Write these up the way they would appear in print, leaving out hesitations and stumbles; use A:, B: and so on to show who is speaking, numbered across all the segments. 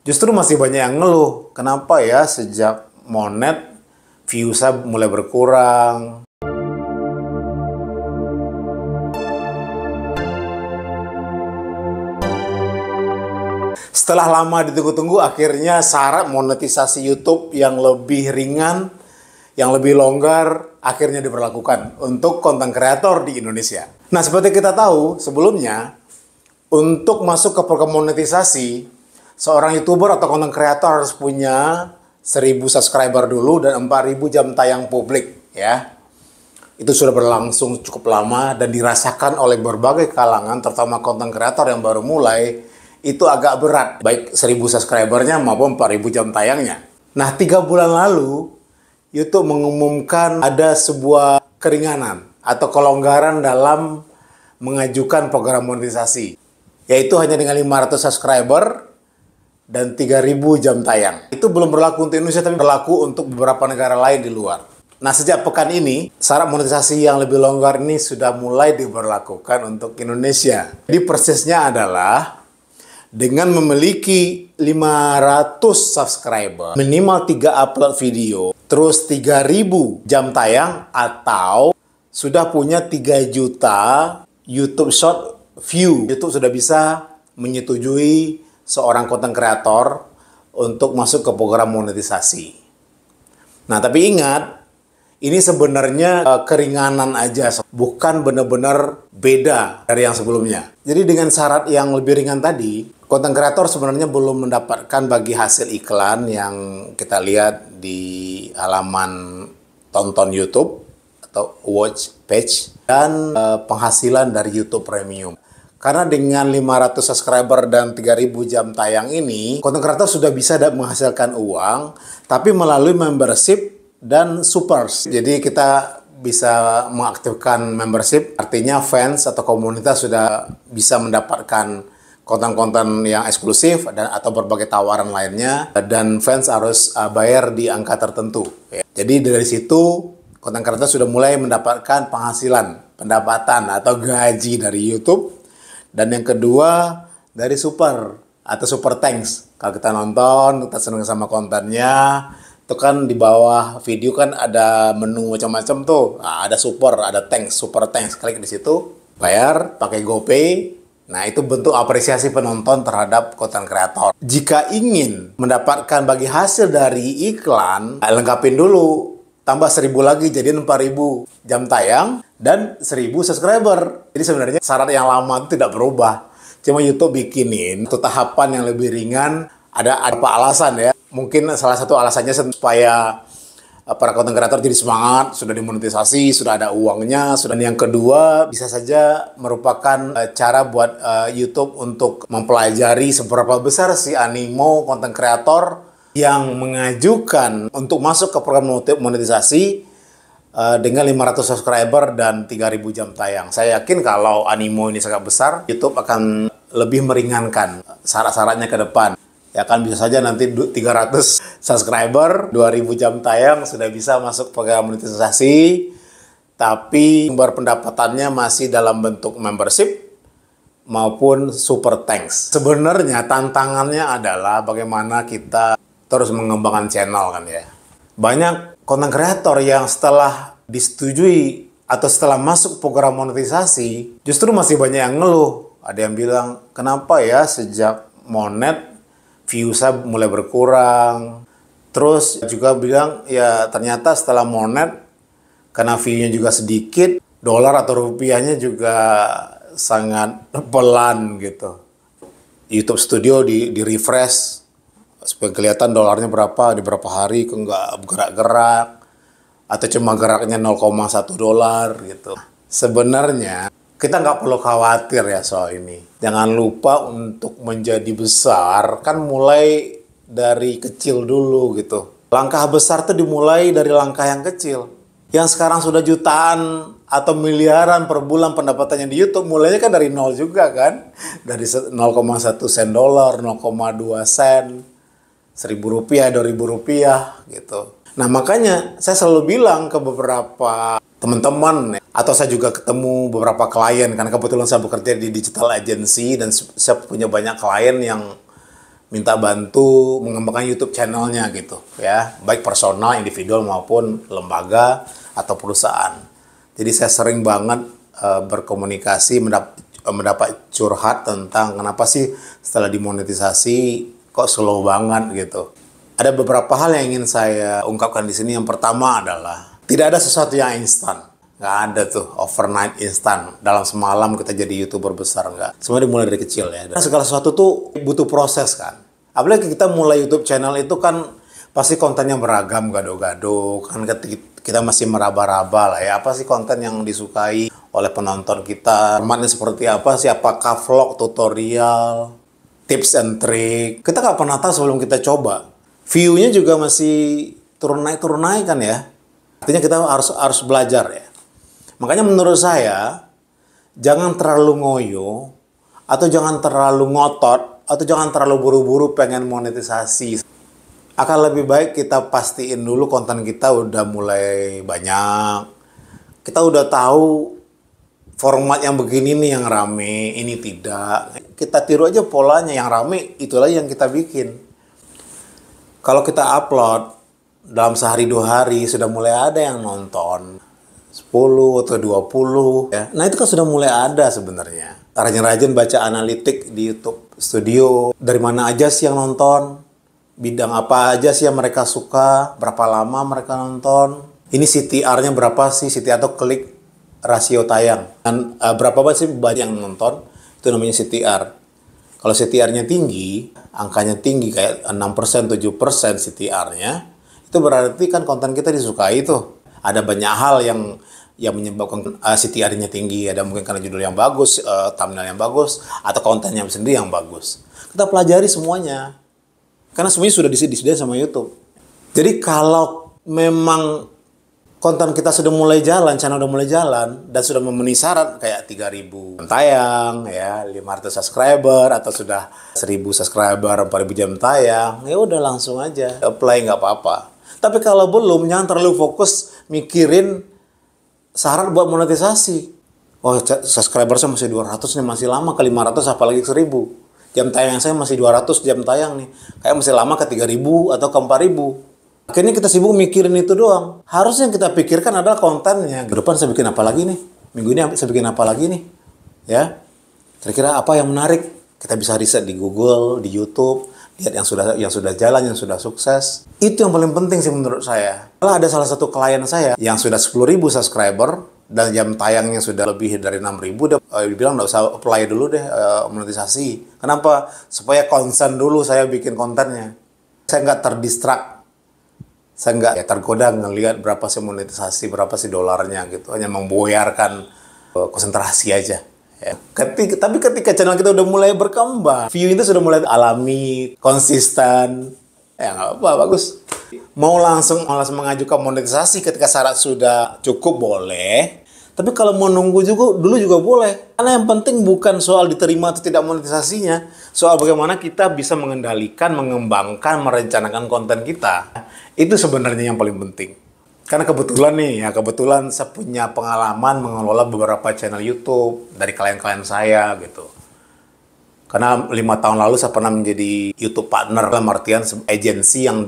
A: Justru masih banyak yang ngeluh. Kenapa ya sejak Monet views-nya mulai berkurang. Setelah lama ditunggu-tunggu, akhirnya syarat monetisasi YouTube yang lebih ringan, yang lebih longgar, akhirnya diberlakukan untuk konten kreator di Indonesia. Nah, seperti kita tahu, sebelumnya, untuk masuk ke program monetisasi, seorang YouTuber atau konten kreator harus punya 1.000 subscriber dulu dan 4.000 jam tayang publik, ya. Itu sudah berlangsung cukup lama dan dirasakan oleh berbagai kalangan, terutama konten kreator yang baru mulai. Itu agak berat, baik 1.000 subscribernya maupun 4.000 jam tayangnya. Nah, 3 bulan lalu, YouTube mengumumkan ada sebuah keringanan atau kelonggaran dalam mengajukan program monetisasi. Yaitu hanya dengan 500 subscriber dan 3.000 jam tayang. Itu belum berlaku untuk Indonesia, tapi berlaku untuk beberapa negara lain di luar. Nah, sejak pekan ini, syarat monetisasi yang lebih longgar ini sudah mulai diberlakukan untuk Indonesia. Jadi prosesnya adalah dengan memiliki 500 subscriber, minimal 3 upload video, terus 3.000 jam tayang, atau sudah punya 3 juta YouTube Short view. YouTube sudah bisa menyetujui seorang konten kreator untuk masuk ke program monetisasi. Nah, tapi ingat, ini sebenarnya keringanan aja, bukan benar-benar beda dari yang sebelumnya. Jadi dengan syarat yang lebih ringan tadi, konten kreator sebenarnya belum mendapatkan bagi hasil iklan yang kita lihat di halaman tonton YouTube atau watch page dan penghasilan dari YouTube Premium. Karena dengan 500 subscriber dan 3.000 jam tayang ini, konten kreator sudah bisa menghasilkan uang, tapi melalui membership dan supers. Jadi kita bisa mengaktifkan membership, artinya fans atau komunitas sudah bisa mendapatkan konten-konten yang eksklusif dan atau berbagai tawaran lainnya, dan fans harus bayar di angka tertentu. Jadi dari situ konten kreator sudah mulai mendapatkan penghasilan, pendapatan atau gaji dari YouTube. Dan yang kedua dari super atau super thanks. Kalau kita nonton, kita senang sama kontennya, itu kan di bawah video kan ada menu macam-macam tuh. Nah, ada super, ada thanks, super thanks. Klik di situ, bayar pakai GoPay. Nah, itu bentuk apresiasi penonton terhadap konten kreator. Jika ingin mendapatkan bagi hasil dari iklan, lengkapin dulu. Tambah 1.000 lagi, jadi 4.000 jam tayang dan 1.000 subscriber. Jadi sebenarnya syarat yang lama itu tidak berubah. Cuma YouTube bikinin itu tahapan yang lebih ringan. Ada apa alasan ya? Mungkin salah satu alasannya supaya para konten kreator jadi semangat, sudah dimonetisasi, sudah ada uangnya. Dan yang kedua, bisa saja merupakan cara buat YouTube untuk mempelajari seberapa besar si animo konten kreator yang mengajukan untuk masuk ke program monetisasi dengan 500 subscriber dan 3.000 jam tayang. Saya yakin kalau animo ini sangat besar, YouTube akan lebih meringankan syarat-syaratnya ke depan. Ya kan bisa saja nanti 300 subscriber, 2.000 jam tayang sudah bisa masuk program monetisasi, tapi sumber pendapatannya masih dalam bentuk membership maupun super thanks. Sebenarnya tantangannya adalah bagaimana kita terus mengembangkan channel kan ya. Banyak konten kreator yang setelah disetujui atau setelah masuk program monetisasi, justru masih banyak yang ngeluh. Ada yang bilang, kenapa ya sejak Monet views-nya mulai berkurang. Terus juga bilang, ya ternyata setelah Monet, karena view-nya juga sedikit, dolar atau rupiahnya juga sangat pelan gitu. YouTube Studio di refresh, supaya kelihatan dolarnya berapa, di berapa hari kok nggak bergerak-gerak, atau cuma geraknya 0,1 dolar gitu. Sebenarnya kita nggak perlu khawatir ya soal ini. Jangan lupa untuk menjadi besar, kan mulai dari kecil dulu gitu. Langkah besar tuh dimulai dari langkah yang kecil. Yang sekarang sudah jutaan atau miliaran per bulan pendapatannya di YouTube, mulainya kan dari nol juga kan. Dari 0,1 sen dolar, 0,2 sen, 1.000 rupiah, 2.000 rupiah gitu. Nah makanya saya selalu bilang ke beberapa teman-teman, atau saya juga ketemu beberapa klien, karena kebetulan saya bekerja di digital agency dan saya punya banyak klien yang minta bantu mengembangkan YouTube channelnya gitu ya, baik personal, individual maupun lembaga atau perusahaan. Jadi saya sering banget berkomunikasi, mendapat curhat tentang kenapa sih setelah dimonetisasi kok slow banget gitu. Ada beberapa hal yang ingin saya ungkapkan di sini. Yang pertama adalah tidak ada sesuatu yang instan. Nggak ada tuh overnight instan. Dalam semalam kita jadi YouTuber besar, nggak. Semua dimulai dari kecil ya. Dan segala sesuatu tuh butuh proses kan. Apalagi kita mulai YouTube channel itu kan pasti kontennya beragam, gado-gado. Kan kita masih meraba-raba lah ya. Apa sih konten yang disukai oleh penonton kita? Formatnya seperti apa sih? Apakah vlog, tutorial, tips and trick? Kita nggak pernah tahu sebelum kita coba. View-nya juga masih turun naik kan ya. Artinya kita harus belajar ya. Makanya menurut saya jangan terlalu ngoyo atau jangan terlalu ngotot atau jangan terlalu buru-buru pengen monetisasi. Akan lebih baik kita pastiin dulu konten kita udah mulai banyak. Kita udah tahu format yang begini nih yang rame, ini tidak. Kita tiru aja polanya, yang rame itulah yang kita bikin. Kalau kita upload dalam sehari 2 hari sudah mulai ada yang nonton 10 atau 20 ya. Nah itu kan sudah mulai ada sebenarnya. Rajin-rajin baca analitik di YouTube Studio. Dari mana aja sih yang nonton? Bidang apa aja sih yang mereka suka? Berapa lama mereka nonton? Ini CTR-nya berapa sih? CTR atau klik rasio tayang. Dan berapa banyak sih yang nonton? Itu namanya CTR. Kalau CTR-nya tinggi, angkanya tinggi kayak 6%, 7% CTR-nya, itu berarti kan konten kita disukai tuh. Ada banyak hal yang menyebabkan CTR-nya tinggi. Ada mungkin karena judul yang bagus, thumbnail yang bagus, atau kontennya sendiri yang bagus. Kita pelajari semuanya. Karena semuanya sudah disediakan sama YouTube. Jadi kalau memang konten kita sudah mulai jalan, channel udah mulai jalan, dan sudah memenuhi syarat kayak 3.000 tayang, ya 500 subscriber, atau sudah 1.000 subscriber, 4.000 jam tayang, ya udah langsung aja apply, nggak apa-apa. Tapi kalau belum, jangan terlalu fokus mikirin syarat buat monetisasi. Oh, subscriber saya masih 200 nih, masih lama ke 500, apalagi ke 1.000. Jam tayang saya masih 200 jam tayang nih, kayak masih lama ke 3.000 atau ke 4.000. Akhirnya kita sibuk mikirin itu doang. Harusnya yang kita pikirkan adalah kontennya. Ke depan saya bikin apa lagi nih? Minggu ini saya bikin apa lagi nih? Ya, kira-kira apa yang menarik? Kita bisa riset di Google, di YouTube, lihat yang sudah jalan, yang sudah sukses. Itu yang paling penting sih menurut saya. Kalau ada salah satu klien saya yang sudah 10.000 subscriber dan jam tayangnya sudah lebih dari 6.000, dia bilang nggak usah apply dulu deh monetisasi. Kenapa? Supaya konsen dulu saya bikin kontennya. Saya nggak terdistrak. Saya nggak tergoda ngelihat berapa sih monetisasi, berapa sih dolarnya gitu. Hanya memboyarkan konsentrasi aja. Ya. Tapi ketika channel kita udah mulai berkembang, view itu sudah mulai alami, konsisten, ya nggak apa, bagus. Mau langsung mengajukan monetisasi ketika syarat sudah cukup boleh. Tapi kalau mau nunggu dulu juga boleh. Karena yang penting bukan soal diterima atau tidak monetisasinya. Soal bagaimana kita bisa mengendalikan, mengembangkan, merencanakan konten kita. Itu sebenarnya yang paling penting. Karena kebetulan saya punya pengalaman mengelola beberapa channel YouTube dari klien-klien saya gitu. Karena 5 tahun lalu saya pernah menjadi YouTube partner, dalam artian agensi yang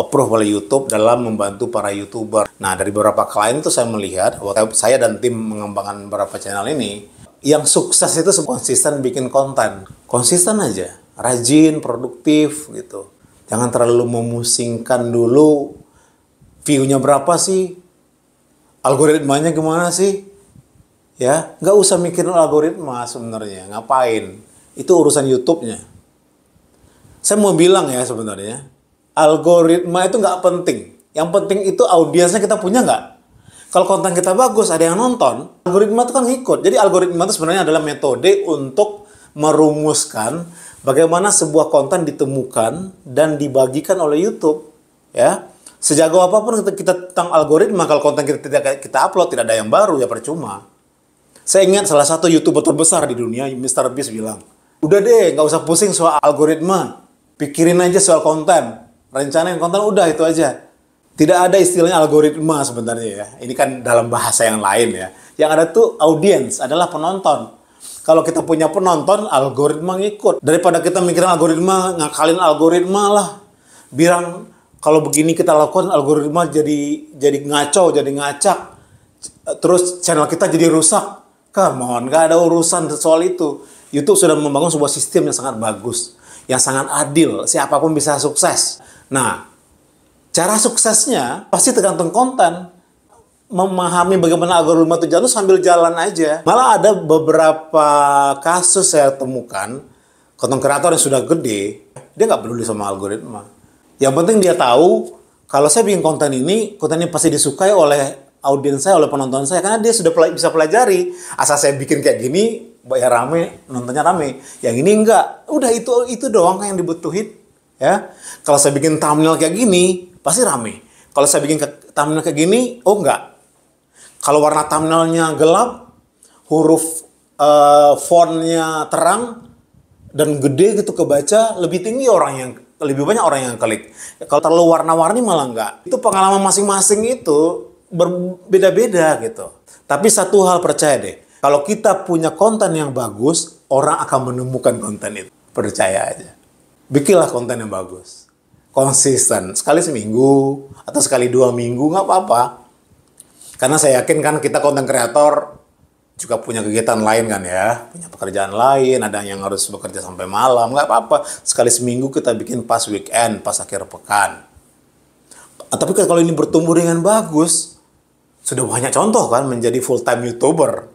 A: approve oleh YouTube dalam membantu para YouTuber. Nah, dari beberapa klien itu saya melihat, waktu saya dan tim mengembangkan beberapa channel ini, yang sukses itu konsisten bikin konten. Konsisten aja, rajin, produktif gitu. Jangan terlalu memusingkan dulu view-nya berapa sih, algoritmanya gimana sih. Ya, nggak usah mikirin algoritma sebenarnya, ngapain. Itu urusan YouTube-nya. Saya mau bilang ya sebenarnya, algoritma itu nggak penting. Yang penting itu audiensnya kita punya nggak? Kalau konten kita bagus, ada yang nonton, algoritma itu kan ngikut. Jadi algoritma itu sebenarnya adalah metode untuk merumuskan bagaimana sebuah konten ditemukan dan dibagikan oleh YouTube. Ya, sejago apapun kita tentang algoritma, kalau konten kita upload tidak ada yang baru, ya percuma. Saya ingat salah satu YouTuber terbesar di dunia, Mr. Beast bilang, udah deh, nggak usah pusing soal algoritma, pikirin aja soal konten. Rencanain konten udah itu aja. Tidak ada istilahnya algoritma sebenarnya ya. Ini kan dalam bahasa yang lain ya. Yang ada tuh audiens adalah penonton. Kalau kita punya penonton, algoritma ngikut. Daripada kita mikirin algoritma, ngakalin algoritma lah. Bilang kalau begini kita lakukan, algoritma jadi ngaco, jadi ngacak. Terus channel kita jadi rusak. Come on, gak ada urusan soal itu. YouTube sudah membangun sebuah sistem yang sangat bagus, yang sangat adil. Siapapun bisa sukses. Nah, cara suksesnya pasti tergantung konten. Memahami bagaimana algoritma itu jalan sambil jalan aja. Malah ada beberapa kasus saya temukan, konten kreator yang sudah gede, dia nggak peduli sama algoritma. Yang penting dia tahu, kalau saya bikin konten ini pasti disukai oleh audiens saya, oleh penonton saya, karena dia sudah bisa pelajari. Asal saya bikin kayak gini, ya rame, nontonnya rame. Yang ini enggak. Udah itu doang yang dibutuhin. Ya, kalau saya bikin thumbnail kayak gini, pasti rame. Kalau saya bikin thumbnail kayak gini, oh enggak. Kalau warna thumbnailnya gelap, huruf fontnya terang dan gede gitu kebaca, lebih banyak orang yang klik. Kalau terlalu warna-warni malah enggak. Itu pengalaman masing-masing itu berbeda-beda gitu. Tapi satu hal percaya deh, kalau kita punya konten yang bagus, orang akan menemukan konten itu. Percaya aja. Bikinlah konten yang bagus. Konsisten. Sekali seminggu, atau sekali 2 minggu, nggak apa-apa. Karena saya yakin kan kita konten kreator juga punya kegiatan lain kan ya. Punya pekerjaan lain, ada yang harus bekerja sampai malam, nggak apa-apa. Sekali seminggu kita bikin pas weekend, pas akhir pekan. Tapi kalau ini bertumbuh dengan bagus, sudah banyak contoh kan menjadi full-time YouTuber.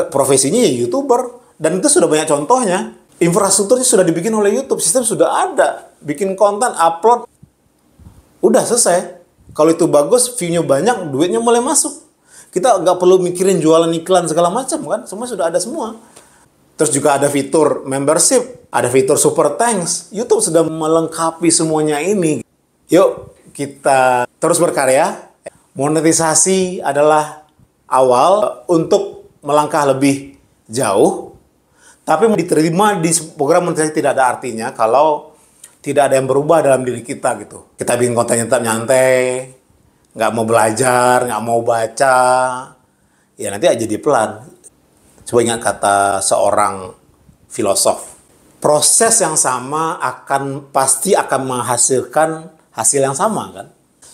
A: Profesinya ya YouTuber. Dan itu sudah banyak contohnya. Infrastrukturnya sudah dibikin oleh YouTube. Sistem sudah ada. Bikin konten, upload. Udah selesai. Kalau itu bagus, view-nya banyak, duitnya mulai masuk. Kita nggak perlu mikirin jualan iklan segala macam kan. Semua sudah ada semua. Terus juga ada fitur membership. Ada fitur super thanks. YouTube sudah melengkapi semuanya ini. Yuk, kita terus berkarya. Monetisasi adalah awal untuk melangkah lebih jauh. Tapi diterima di program monetisasi tidak ada artinya kalau tidak ada yang berubah dalam diri kita gitu. Kita bikin kontennya tetap nyantai, nggak mau belajar, nggak mau baca, ya nanti aja di pelan. Coba ingat kata seorang filosof. Proses yang sama pasti akan menghasilkan hasil yang sama kan.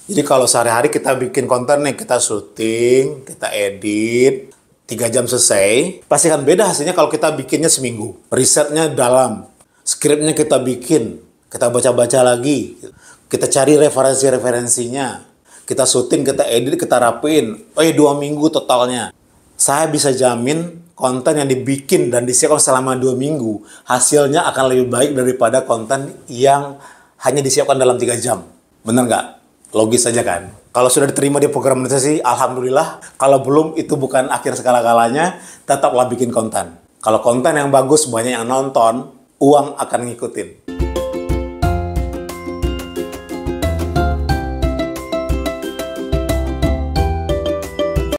A: Jadi kalau sehari-hari kita bikin konten nih, kita syuting, kita edit, 3 jam selesai, pasti kan beda hasilnya kalau kita bikinnya seminggu. Risetnya dalam, skripnya kita bikin, kita baca-baca lagi, kita cari referensi-referensinya, kita syuting, kita edit, kita rapiin, 2 minggu totalnya. Saya bisa jamin konten yang dibikin dan disiapkan selama 2 minggu, hasilnya akan lebih baik daripada konten yang hanya disiapkan dalam 3 jam. Bener nggak? Logis saja kan? Kalau sudah diterima di program monetisasi, alhamdulillah. Kalau belum, itu bukan akhir segala-galanya. Tetaplah bikin konten. Kalau konten yang bagus, banyak yang nonton, uang akan ngikutin.